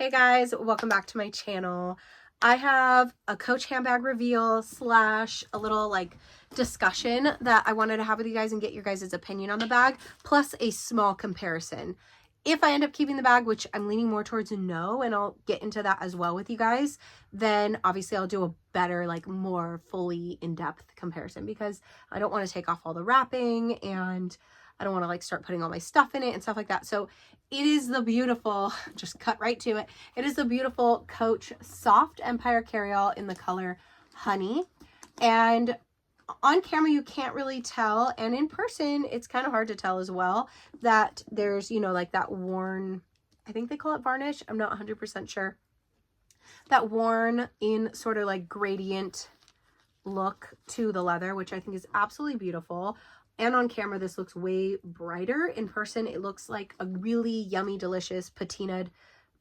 Hey guys, welcome back to my channel. I have a Coach handbag reveal slash a little like discussion that I wanted to have with you guys and get your guys' opinion on the bag, plus a small comparison. If I end up keeping the bag, which I'm leaning more towards a no, and I'll get into that as well with you guys, then obviously I'll do a better, like more fully in-depth comparison because I don't want to take off all the wrapping and I don't want to like start putting all my stuff in it and stuff like that. So it is the beautiful, just cut right to it. It is the beautiful Coach Soft Empire Carryall in the color Honey. And on camera, you can't really tell. And in person, it's kind of hard to tell as well that there's, you know, like that worn, I think they call it varnish. I'm not 100% sure. That worn in sort of like gradient look to the leather, which I think is absolutely beautiful. And on camera, this looks way brighter. In person, it looks like a really yummy, delicious patinaed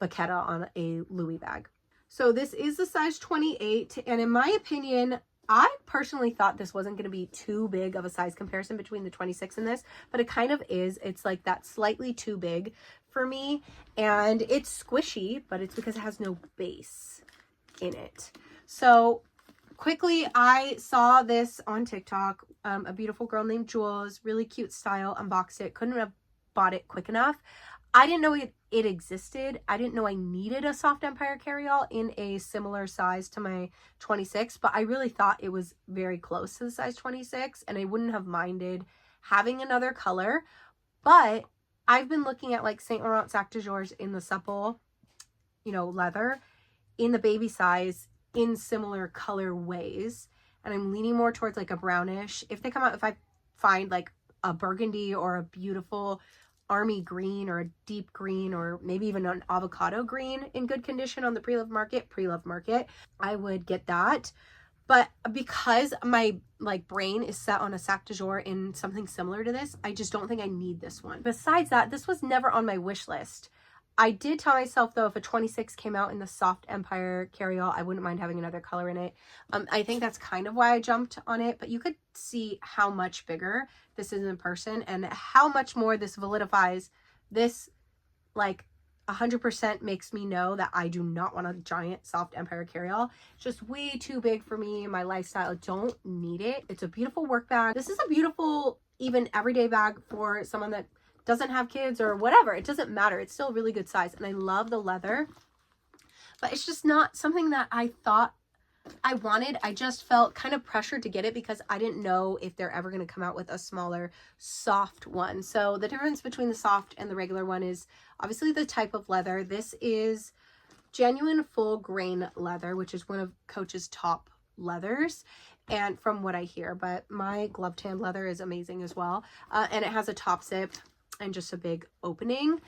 vachetta on a Louis bag. So this is the size 28. And in my opinion, I personally thought this wasn't going to be too big of a size comparison between the 26 and this, but it kind of is. It's like that slightly too big for me. And it's squishy, but it's because it has no base in it. So quickly, I saw this on TikTok. A beautiful girl named Jules, really cute style, unboxed it. Couldn't have bought it quick enough. I didn't know it existed. I didn't know I needed a Soft Empire Carryall in a similar size to my 26, but I really thought it was very close to the size 26, and I wouldn't have minded having another color. But I've been looking at like Saint Laurent Sac de Jours in the supple, you know, leather, in the baby size, in similar color ways, and I'm leaning more towards like a brownish. If they come out, if I find like a burgundy or a beautiful army green or a deep green or maybe even an avocado green in good condition on the pre-loved market, I would get that. But because my like brain is set on a Sac de Jour in something similar to this, I just don't think I need this one. Besides that, this was never on my wish list. I did tell myself, though, if a 26 came out in the Soft Empire Carryall, I wouldn't mind having another color in it. I think that's kind of why I jumped on it, but you could see how much bigger this is in person and how much more this validifies this, like, 100% makes me know that I do not want a giant Soft Empire Carryall. It's just way too big for me and my lifestyle. I don't need it. It's a beautiful work bag. This is a beautiful, even everyday bag for someone that doesn't have kids or whatever. It doesn't matter. It's still a really good size, and I love the leather, but it's just not something that I thought I wanted. I just felt kind of pressured to get it because I didn't know if they're ever going to come out with a smaller soft one. So the difference between the soft and the regular one is obviously the type of leather. This is genuine full grain leather, which is one of Coach's top leathers, and from what I hear, but my glove tanned leather is amazing as well. And it has a top zip and just a big opening.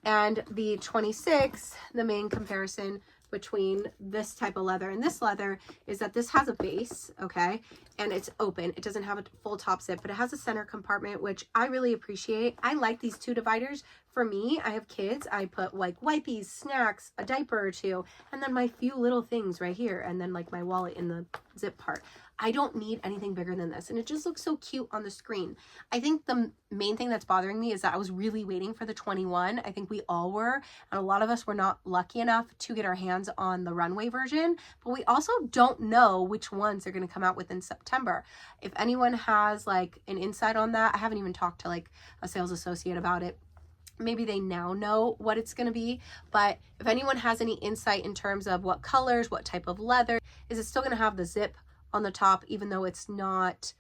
And the 26, the main comparison between this type of leather and this leather is that this has a base, okay, and it's open. It doesn't have a full top zip, but it has a center compartment, which I really appreciate. I like these two dividers. For me, I have kids. I put like wipes, snacks, a diaper or two, and then my few little things right here, and then like my wallet in the zip part. I don't need anything bigger than this, and it just looks so cute on the screen. I think the main thing that's bothering me is that I was really waiting for the 21. I think we all were, and a lot of us were not lucky enough to get our hands on the runway version, but we also don't know which ones they're going to come out with in September. If anyone has like an insight on that, I haven't even talked to like a sales associate about it. Maybe they now know what it's going to be, but if anyone has any insight in terms of what colors, what type of leather, is it still going to have the zip on the top, even though it's not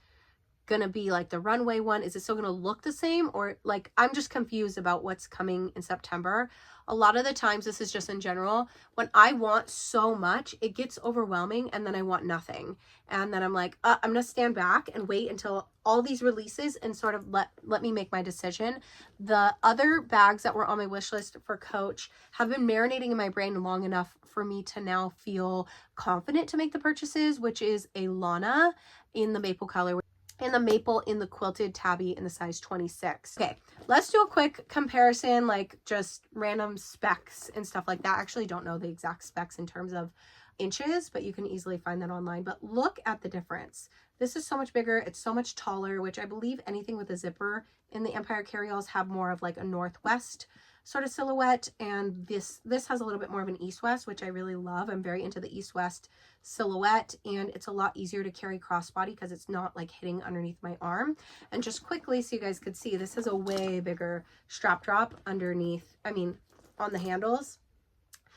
going to be like the runway one? Is it still going to look the same? Or like, I'm just confused about what's coming in September. A lot of the times, this is just in general, when I want so much, it gets overwhelming, and then I want nothing. And then I'm like, I'm going to stand back and wait until all these releases and sort of let me make my decision. The other bags that were on my wish list for Coach have been marinating in my brain long enough for me to now feel confident to make the purchases, which is a Lana in the maple color, and the maple in the quilted tabby in the size 26. Okay, let's do a quick comparison, like just random specs and stuff like that. I actually don't know the exact specs in terms of inches, but you can easily find that online. But look at the difference. This is so much bigger. It's so much taller, which I believe anything with a zipper in the Empire Carryalls have more of like a northwest sort of silhouette, and this has a little bit more of an east-west, which I really love. I'm very into the east-west silhouette, and it's a lot easier to carry crossbody because it's not like hitting underneath my arm. And just quickly, so you guys could see, this is a way bigger strap drop underneath, I mean, on the handles.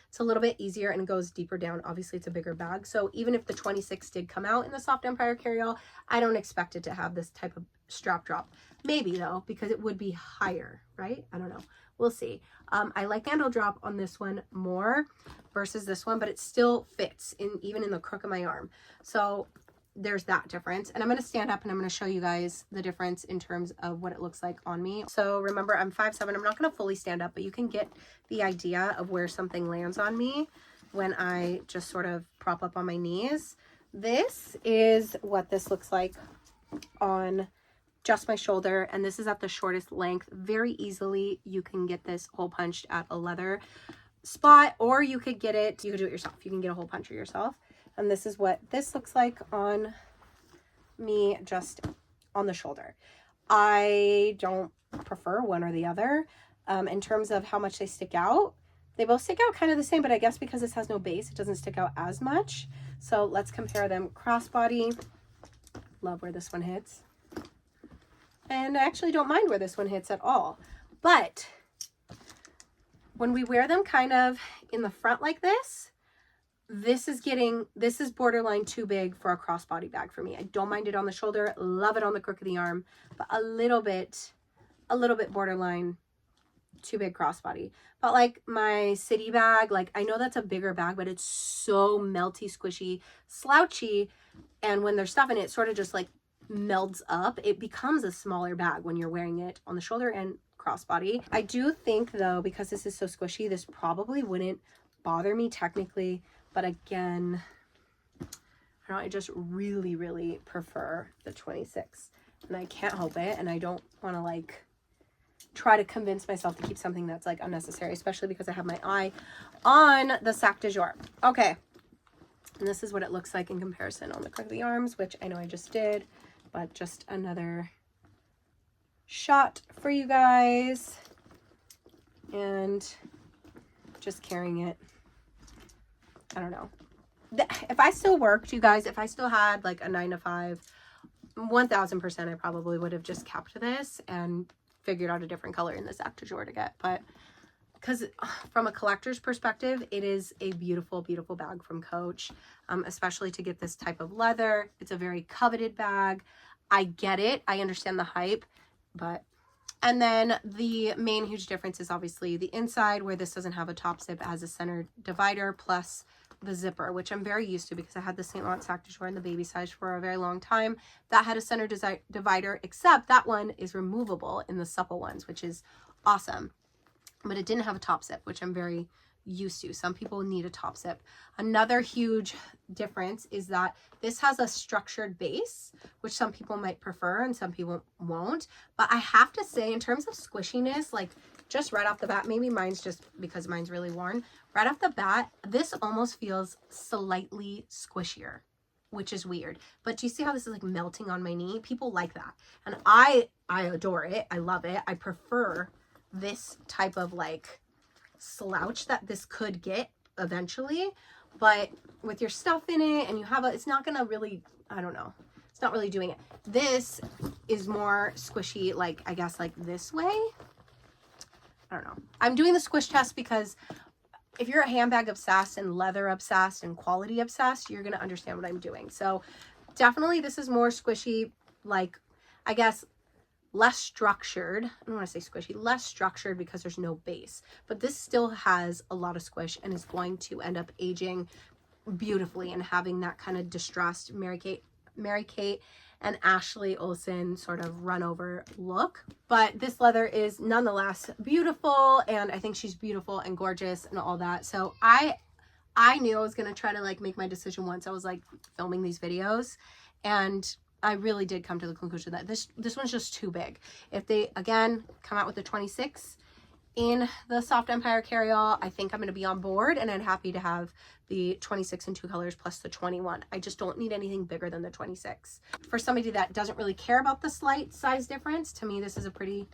It's a little bit easier and goes deeper down. Obviously, it's a bigger bag. So even if the 26 did come out in the Soft Empire Carryall, I don't expect it to have this type of strap drop. Maybe though, because it would be higher, right? I don't know. We'll see. I like handle drop on this one more versus this one, but it still fits in even in the crook of my arm. So there's that difference. And I'm going to stand up and I'm going to show you guys the difference in terms of what it looks like on me. So remember, I'm 5'7". I'm not going to fully stand up, but you can get the idea of where something lands on me when I just sort of prop up on my knees. This is what this looks like on just my shoulder, and this is at the shortest length. Very easily you can get this hole punched at a leather spot, or you could get it, you could do it yourself. You can get a hole puncher yourself. And this is what this looks like on me, just on the shoulder. I don't prefer one or the other. In terms of how much they stick out, they both stick out kind of the same, but I guess because this has no base, it doesn't stick out as much. So let's compare them. Crossbody, love where this one hits. And I actually don't mind where this one hits at all. But when we wear them kind of in the front like this, this is borderline too big for a crossbody bag for me. I don't mind it on the shoulder, love it on the crook of the arm, but a little bit borderline too big crossbody. But like my city bag, like I know that's a bigger bag, but it's so melty, squishy, slouchy. And when there's stuff in it, it sort of just like melds up. It becomes a smaller bag when you're wearing it on the shoulder and crossbody. I do think though, because this is so squishy, this probably wouldn't bother me technically, but again, I don't know, I just really prefer the 26, and I can't help it, and I don't want to like try to convince myself to keep something that's like unnecessary, especially because I have my eye on the sac de jour. Okay, and this is what it looks like in comparison on the crook of the arms, which I know I just did, but just another shot for you guys, and just carrying it. I don't know. If I still worked, you guys, if I still had like a 9 to 5, 1000% I probably would have just kept this and figured out a different color in this sac de jour to get. But because from a collector's perspective, it is a beautiful bag from Coach, especially to get this type of leather. It's a very coveted bag. I get it. I understand the hype, but... And then the main huge difference is obviously the inside, where this doesn't have a top zip. It has a center divider plus the zipper, which I'm very used to because I had the St. Laurent sac de jour in the baby size for a very long time. That had a center divider, except that one is removable in the supple ones, which is awesome. But it didn't have a top zip, which I'm very used to. Some people need a top zip. Another huge difference is that this has a structured base, which some people might prefer and some people won't. But I have to say, in terms of squishiness, like just right off the bat, maybe mine's just because mine's really worn, right off the bat, this almost feels slightly squishier, which is weird. But do you see how this is like melting on my knee? People like that, and I adore it. I love it. I prefer this type of like slouch that this could get eventually, but with your stuff in it and you have it's not gonna really, I don't know, it's not really doing it. This is more squishy, like I guess like this way. I don't know. I'm doing the squish test because if you're a handbag obsessed and leather obsessed and quality obsessed, you're gonna understand what I'm doing. So definitely this is more squishy, like I guess less structured. I don't want to say squishy, less structured because there's no base, but this still has a lot of squish and is going to end up aging beautifully and having that kind of distressed Mary Kate and Ashley Olsen sort of run over look. But this leather is nonetheless beautiful, and I think she's beautiful and gorgeous and all that. So I knew I was going to try to like make my decision once I was like filming these videos, and I really did come to the conclusion that this one's just too big. If they, again, come out with the 26 in the Soft Empire Carryall, I think I'm going to be on board, and I'm happy to have the 26 in 2 colors plus the 21. I just don't need anything bigger than the 26. For somebody that doesn't really care about the slight size difference, to me, this is a pretty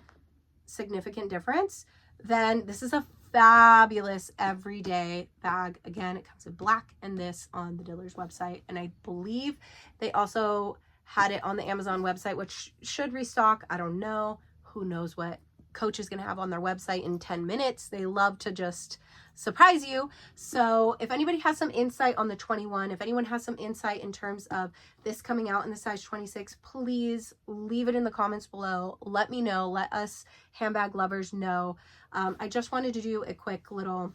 significant difference. Then this is a fabulous everyday bag. Again, it comes in black and this on the Dillard's website. And I believe they also had it on the Amazon website, which should restock. I don't know. Who knows what Coach is going to have on their website in 10 minutes. They love to just surprise you. So if anybody has some insight on the 21, if anyone has some insight in terms of this coming out in the size 26, please leave it in the comments below. Let me know. Let us handbag lovers know. I just wanted to do a quick little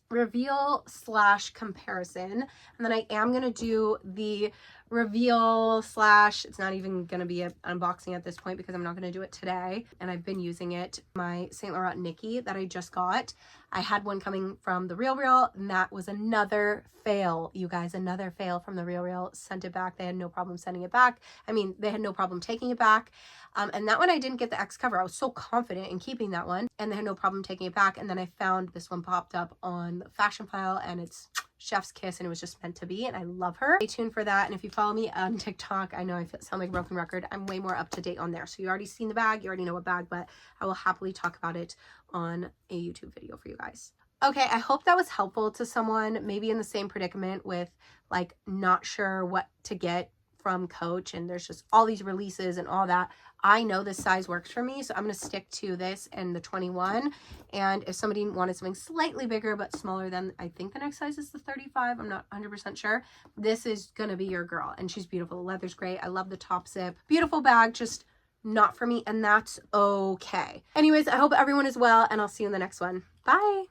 reveal / comparison, and then I am going to do the reveal / it's not even going to be an unboxing at this point because I'm not going to do it today, and I've been using it. My St. Laurent Nikki that I just got, I had one coming from the Real, and that was another fail, you guys. Another fail from the Real. Sent it back. They had no problem sending it back. I mean, they had no problem taking it back. And that one I didn't get the X cover. I was so confident in keeping that one, and they had no problem taking it back. And then I found this one popped up on Fashion File, and it's chef's kiss, and it was just meant to be, and I love her. Stay tuned for that. And if you follow me on TikTok, I know I sound like a broken record. I'm way more up to date on there. So you already seen the bag, you already know what bag, but I will happily talk about it on a YouTube video for you guys. Okay, I hope that was helpful to someone maybe in the same predicament with like not sure what to get from Coach, and there's just all these releases and all that. I know this size works for me, so I'm going to stick to this and the 21. And if somebody wanted something slightly bigger but smaller, then I think the next size is the 35. I'm not 100% sure. This is going to be your girl, and she's beautiful. The leather's great. I love the top zip. Beautiful bag, just not for me, and that's okay. Anyways, I hope everyone is well, and I'll see you in the next one. Bye.